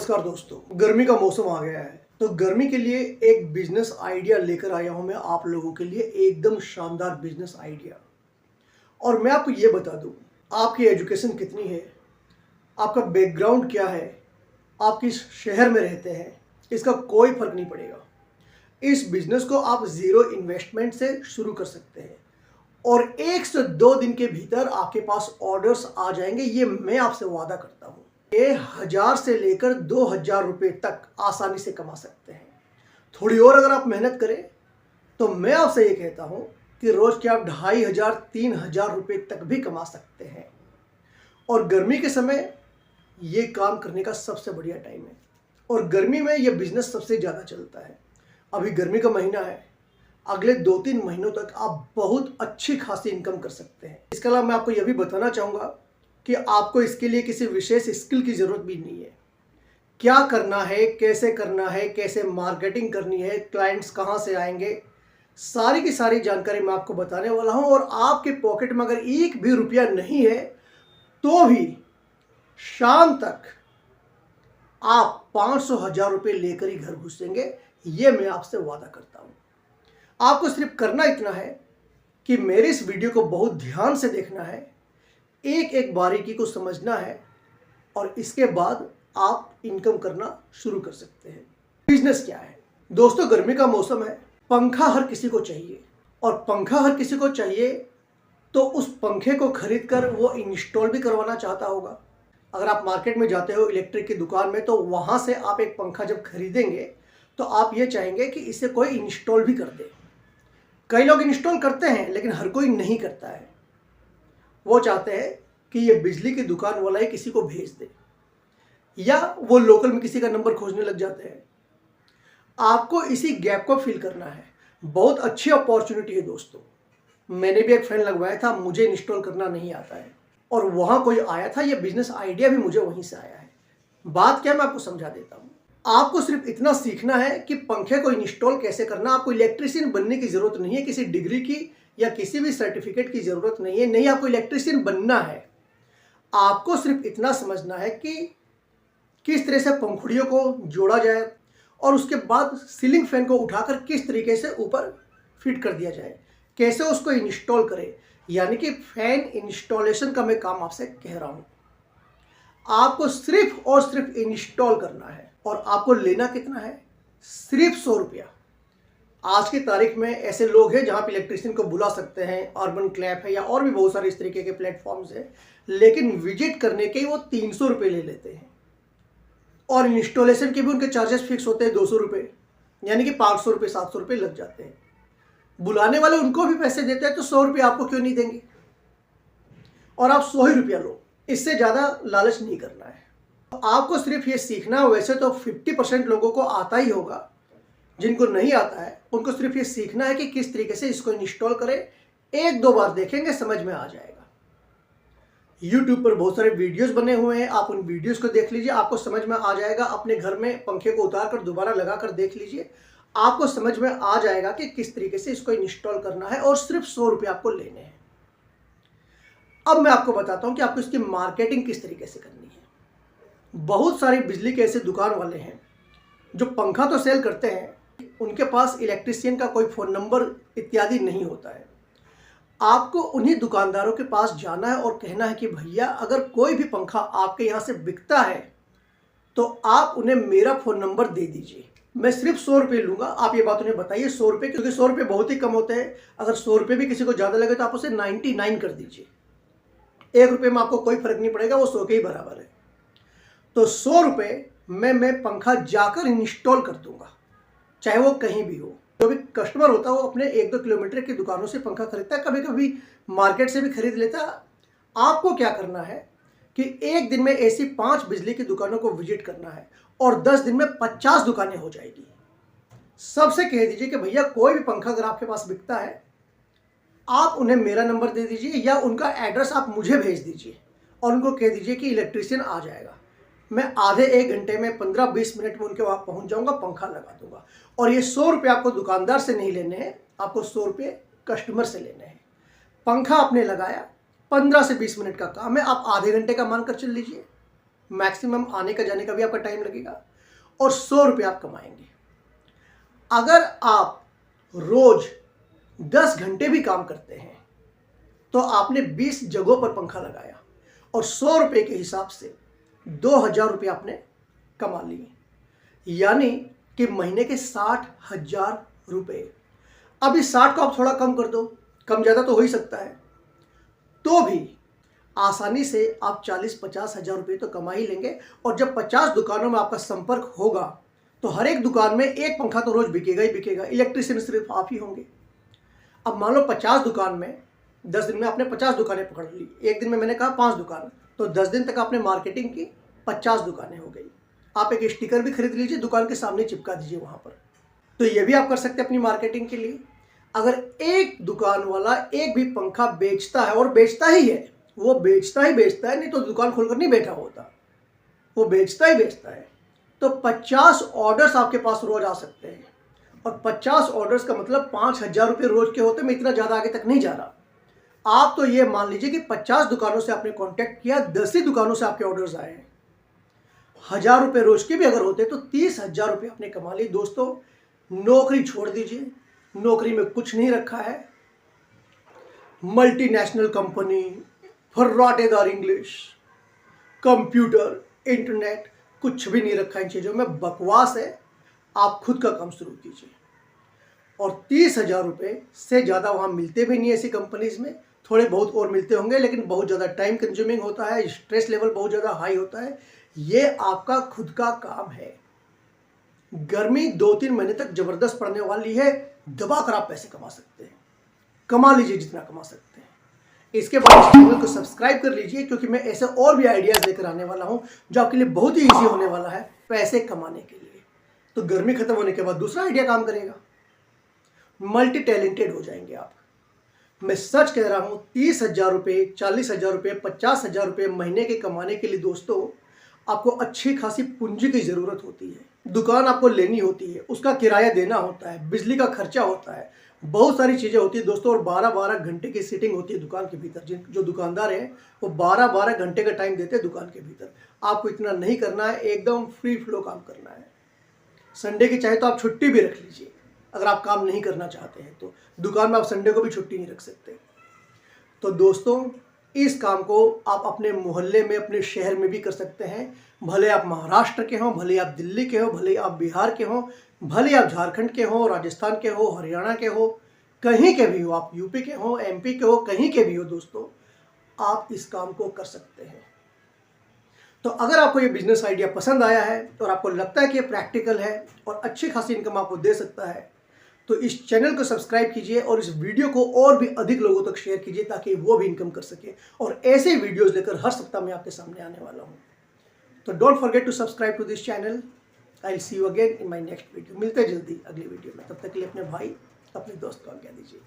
नमस्कार दोस्तों, गर्मी का मौसम आ गया है तो गर्मी के लिए एक बिजनेस आइडिया लेकर आया हूं मैं आप लोगों के लिए। एकदम शानदार बिजनेस आइडिया। और मैं आपको ये बता दूं, आपकी एजुकेशन कितनी है, आपका बैकग्राउंड क्या है, आप किस शहर में रहते हैं, इसका कोई फर्क नहीं पड़ेगा। इस बिजनेस को आप जीरो इन्वेस्टमेंट से शुरू कर सकते हैं और 1 से 2 दिन के भीतर आपके पास ऑर्डर्स आ जाएंगे। ये मैं आपसे वादा करता हूँ। ये 1000 से लेकर 2000 रुपये तक आसानी से कमा सकते हैं। थोड़ी और अगर आप मेहनत करें तो मैं आपसे ये कहता हूँ कि रोज के आप 2500 3000 रुपये तक भी कमा सकते हैं। और गर्मी के समय ये काम करने का सबसे बढ़िया टाइम है और गर्मी में ये बिजनेस सबसे ज़्यादा चलता है। अभी गर्मी का महीना है, अगले 2-3 महीनों तक आप बहुत अच्छी खासी इनकम कर सकते हैं। इसके अलावा मैं आपको यह भी बताना चाहूँगा कि आपको इसके लिए किसी विशेष स्किल की ज़रूरत भी नहीं है। क्या करना है, कैसे मार्केटिंग करनी है, क्लाइंट्स कहाँ से आएंगे, सारी की सारी जानकारी मैं आपको बताने वाला हूँ। और आपके पॉकेट में अगर एक भी रुपया नहीं है तो भी शाम तक आप 500-1000 रुपये लेकर ही घर घुसेंगे, ये मैं आपसे वादा करता हूँ। आपको सिर्फ करना इतना है कि मेरे इस वीडियो को बहुत ध्यान से देखना है, एक एक बारीकी को समझना है और इसके बाद आप इनकम करना शुरू कर सकते हैं। बिजनेस क्या है दोस्तों, गर्मी का मौसम है, पंखा हर किसी को चाहिए और पंखा हर किसी को चाहिए तो उस पंखे को खरीद कर वो इंस्टॉल भी करवाना चाहता होगा। अगर आप मार्केट में जाते हो इलेक्ट्रिक की दुकान में तो वहाँ से आप एक पंखा जब खरीदेंगे तो आप ये चाहेंगे कि इसे कोई इंस्टॉल भी कर दे। कई लोग इंस्टॉल करते हैं लेकिन हर कोई नहीं करता है। वो चाहते हैं कि ये बिजली की दुकान वाला ही किसी को भेज दे या वो लोकल में किसी का नंबर खोजने लग जाते हैं। आपको इसी गैप को फिल करना है। बहुत अच्छी अपॉर्चुनिटी है दोस्तों। मैंने भी एक फैन लगवाया था, मुझे इंस्टॉल करना नहीं आता है और वहाँ कोई आया था, ये बिजनेस आइडिया भी मुझे वहीं से आया है। बात क्या मैं आपको समझा देता हूँ। आपको सिर्फ इतना सीखना है कि पंखे को इंस्टॉल कैसे करना। आपको इलेक्ट्रीशियन बनने की ज़रूरत नहीं है, किसी डिग्री की या किसी भी सर्टिफिकेट की ज़रूरत नहीं है। नहीं, आपको इलेक्ट्रीशियन बनना है। आपको सिर्फ इतना समझना है कि किस तरह से पंखुड़ियों को जोड़ा जाए और उसके बाद सीलिंग फैन को उठाकर किस तरीके से ऊपर फिट कर दिया जाए, कैसे उसको इंस्टॉल करें। यानी कि फैन इंस्टॉलेशन का मैं काम आपसे कह रहा हूँ। आपको सिर्फ और सिर्फ इंस्टॉल करना है और आपको लेना कितना है, सिर्फ 100 रुपया। आज की तारीख में ऐसे लोग हैं जहाँ पे इलेक्ट्रिशियन को बुला सकते हैं, अर्बन क्लैप है या और भी बहुत सारे इस तरीके के प्लेटफॉर्म्स हैं, लेकिन विजिट करने के वो 300 रुपये ले लेते हैं और इंस्टॉलेशन के भी उनके चार्जेस फिक्स होते हैं 200 रुपये, यानी कि 500 रुपये 700 रुपये लग जाते हैं। बुलाने वाले उनको भी पैसे देते हैं तो 100 रुपये आपको क्यों नहीं देंगे और आप 100 ही रुपया लो। इससे ज़्यादा लालच नहीं करना है। आपको सिर्फ ये सीखना है। वैसे तो 50% लोगों को आता ही होगा, जिनको नहीं आता है उनको सिर्फ ये सीखना है कि किस तरीके से इसको इंस्टॉल करें। 1-2 बार देखेंगे समझ में आ जाएगा। YouTube पर बहुत सारे वीडियोस बने हुए हैं, आप उन वीडियोस को देख लीजिए, आपको समझ में आ जाएगा। अपने घर में पंखे को उतार कर दोबारा लगा कर देख लीजिए, आपको समझ में आ जाएगा कि किस तरीके से इसको इंस्टॉल करना है और सिर्फ 100 रुपये आपको लेने हैं। अब मैं आपको बताता हूँ कि आपको इसकी मार्केटिंग किस तरीके से करनी है। बहुत सारी बिजली के ऐसे दुकान वाले हैं जो पंखा तो सेल करते हैं, उनके पास इलेक्ट्रीशियन का कोई फ़ोन नंबर इत्यादि नहीं होता है। आपको उन्हीं दुकानदारों के पास जाना है और कहना है कि भैया अगर कोई भी पंखा आपके यहाँ से बिकता है तो आप उन्हें मेरा फ़ोन नंबर दे दीजिए, मैं सिर्फ 100 रुपये लूँगा। आप ये बात उन्हें बताइए 100 रुपये, क्योंकि 100 रुपये बहुत ही कम होते हैं। अगर 100 रुपये भी किसी को ज़्यादा लगे तो आप उसे 99 कर दीजिए। 1 रुपये में आपको कोई फ़र्क नहीं पड़ेगा, वो 100 के ही बराबर है। तो 100 रुपये में मैं पंखा जाकर इंस्टॉल कर दूँगा, चाहे वो कहीं भी हो। जो भी कस्टमर होता है वो अपने 1-2 किलोमीटर की दुकानों से पंखा खरीदता है, कभी कभी मार्केट से भी खरीद लेता है। आपको क्या करना है कि एक दिन में ऐसी 5 बिजली की दुकानों को विजिट करना है और 10 दिन में 50 दुकानें हो जाएगी। सबसे कह दीजिए कि भैया कोई भी पंखा अगर आपके पास बिकता है आप उन्हें मेरा नंबर दे दीजिए या उनका एड्रेस आप मुझे भेज दीजिए और उनको कह दीजिए कि इलेक्ट्रीशियन आ जाएगा। मैं आधे 1 घंटे में 15-20 मिनट में उनके वहाँ पहुँच जाऊँगा, पंखा लगा दूँगा। और ये 100 रुपये आपको दुकानदार से नहीं लेने हैं, आपको 100 रुपये कस्टमर से लेने हैं। पंखा आपने लगाया, 15 से 20 मिनट का काम है, आप आधे घंटे का मानकर चल लीजिए। मैक्सिमम आने का जाने का भी आपका टाइम लगेगा, और 100 रुपये आप कमाएंगे। अगर आप रोज 10 घंटे भी काम करते हैं तो आपने 20 जगहों पर पंखा लगाया और 100 रुपये के हिसाब से 2000 रुपये आपने कमा लिए, यानी कि महीने के 60,000 रुपये। अब इस 60 को आप थोड़ा कम कर दो, कम ज़्यादा तो हो ही सकता है, तो भी आसानी से आप 40-50 हज़ार रुपये तो कमा ही लेंगे। और जब 50 दुकानों में आपका संपर्क होगा तो हर एक दुकान में एक पंखा तो रोज बिकेगा ही बिकेगा। इलेक्ट्रिशियन सिर्फ आप ही होंगे। अब मान लो 50 दुकान में 10 दिन में आपने 50 दुकानें पकड़ ली, एक दिन में मैंने कहा 5 दुकान, तो 10 दिन तक आपने मार्केटिंग की, 50 दुकानें हो गई। आप एक स्टिकर भी खरीद लीजिए, दुकान के सामने चिपका दीजिए वहां पर। तो ये भी आप कर सकते हैं अपनी मार्केटिंग के लिए। अगर एक दुकान वाला एक भी पंखा बेचता है, और बेचता ही है, वो बेचता ही बेचता है, नहीं तो दुकान खोलकर नहीं बैठा होता, वो बेचता ही बेचता है, तो 50 ऑर्डर्स आपके पास रोज आ सकते हैं। और 50 ऑर्डर्स का मतलब 5,000 रुपये रोज के होते। मैं इतना ज़्यादा आगे तक नहीं जा रहा। आप तो ये मान लीजिए कि 50 दुकानों से आपने कांटेक्ट किया, 10 ही दुकानों से आपके ऑर्डर्स आए हैं। 1,000 रुपये रोज के भी अगर होते तो 30,000 रुपये आपने कमा लिए। दोस्तों, नौकरी छोड़ दीजिए, नौकरी में कुछ नहीं रखा है। मल्टीनेशनल कंपनी, फर्राटेदार इंग्लिश, कंप्यूटर, इंटरनेट, कुछ भी नहीं रखा इन चीज़ों में, बकवास है। आप खुद का काम शुरू कीजिए। और 30,000 रुपये से ज़्यादा वहाँ मिलते भी नहीं ऐसी कंपनीज में। थोड़े बहुत और मिलते होंगे, लेकिन बहुत ज़्यादा टाइम कंज्यूमिंग होता है, स्ट्रेस लेवल बहुत ज़्यादा हाई होता है। ये आपका खुद का काम है। गर्मी 2-3 महीने तक ज़बरदस्त पड़ने वाली है, दबा कर आप पैसे कमा सकते हैं। कमा लीजिए जितना कमा सकते हैं। इसके बाद इस चैनल को सब्सक्राइब कर लीजिए, क्योंकि मैं ऐसे और भी आइडियाज़ लेकर आने वाला हूँ जो आपके लिए बहुत ही ईजी होने वाला है पैसे कमाने के लिए। तो गर्मी खत्म होने के बाद दूसरा आइडिया काम करेगा, मल्टी टैलेंटेड हो जाएंगे आप। मैं सच कह रहा हूँ, 30,000 रुपये, 40,000 रुपये, 50,000 रुपये महीने के कमाने के लिए दोस्तों आपको अच्छी खासी पूंजी की ज़रूरत होती है। दुकान आपको लेनी होती है, उसका किराया देना होता है, बिजली का खर्चा होता है, बहुत सारी चीज़ें होती है दोस्तों। और 12-12 घंटे की सीटिंग होती है दुकान के भीतर। जो दुकानदार हैं वो 12-12 घंटे का टाइम देते हैं दुकान के भीतर। आपको इतना नहीं करना है, एकदम फ्री फ्लो काम करना है। संडे की चाहे तो आप छुट्टी भी रख लीजिए, अगर आप काम नहीं करना चाहते हैं तो। दुकान में आप संडे को भी छुट्टी नहीं रख सकते। तो दोस्तों, इस काम को आप अपने मोहल्ले में, अपने शहर में भी कर सकते हैं। भले आप महाराष्ट्र के हों, भले आप दिल्ली के हो, भले आप बिहार के हों, भले आप झारखंड के हो, राजस्थान के हो, हरियाणा के हो, कहीं के भी हो, आप यूपी के हो, एमपी के हो, कहीं के भी हो दोस्तों, आप इस काम को कर सकते हैं। तो अगर आपको ये बिजनेस आइडिया पसंद आया है और आपको लगता है कि ये प्रैक्टिकल है और अच्छी खासी इनकम आपको दे सकता है, तो इस चैनल को सब्सक्राइब कीजिए और इस वीडियो को और भी अधिक लोगों तक शेयर कीजिए, ताकि वो भी इनकम कर सके। और ऐसे वीडियोस लेकर हर सप्ताह मैं आपके सामने आने वाला हूँ। तो don't forget to subscribe to this channel. I will see you again in my next video. मिलते हैं जल्दी अगली वीडियो में। तब तक के लिए अपने भाई, अपने दोस्त को आज्ञा दीजिए।